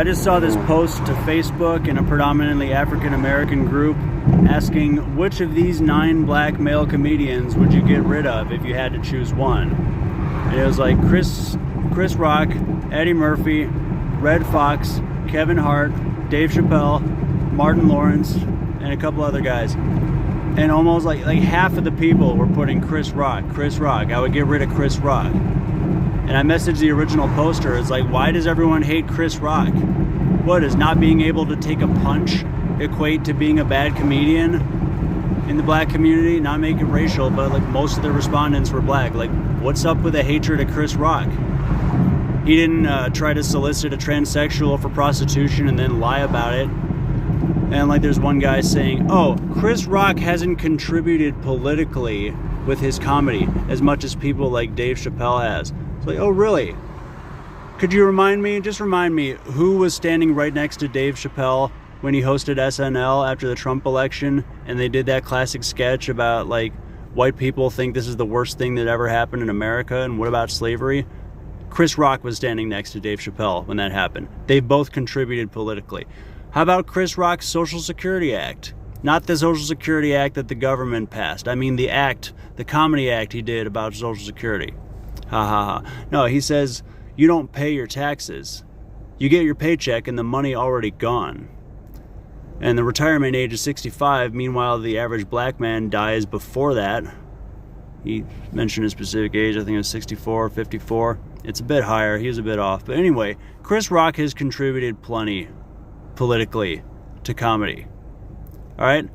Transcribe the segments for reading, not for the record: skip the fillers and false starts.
I just saw this post to Facebook in a predominantly African American group asking which of these 9 black male comedians would you get rid of if you had to choose one. And it was like Chris Rock, Eddie Murphy, Red Fox, Kevin Hart, Dave Chappelle, Martin Lawrence, and a couple other guys. And almost like half of the people were putting Chris Rock. I would get rid of Chris Rock. And I messaged the original poster. It's like, why does everyone hate Chris Rock? What, does not being able to take a punch equate to being a bad comedian in the black community? Not make it racial, but like most of the respondents were black. Like, what's up with the hatred of Chris Rock? He didn't try to solicit a transsexual for prostitution and then lie about it. And like there's one guy saying, oh, Chris Rock hasn't contributed politically with his comedy as much as people like Dave Chappelle has. It's like, oh, really? Could you remind me who was standing right next to Dave Chappelle when he hosted SNL after the Trump election and they did that classic sketch about like white people think this is the worst thing that ever happened in America and what about slavery? Chris Rock was standing next to Dave Chappelle when that happened. They both contributed politically. How about Chris Rock's Social Security Act? Not the Social Security Act that the government passed. I mean the act, the comedy act he did about Social Security. Ha ha ha. No, he says you don't pay your taxes. You get your paycheck and the money already gone. And the retirement age is 65. Meanwhile, the average black man dies before that. He mentioned a specific age. I think it was 64 or 54. It's a bit higher. He was a bit off. But anyway, Chris Rock has contributed plenty politically to comedy. All right?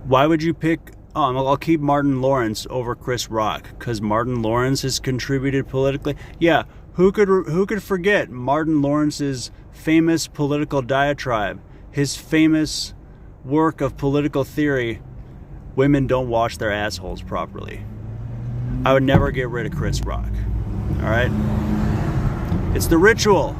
Why would you pick... Oh, I'll keep Martin Lawrence over Chris Rock because Martin Lawrence has contributed politically. Yeah, who could forget Martin Lawrence's famous political diatribe, his famous work of political theory, women don't wash their assholes properly. I would never get rid of Chris Rock. All right? It's the ritual.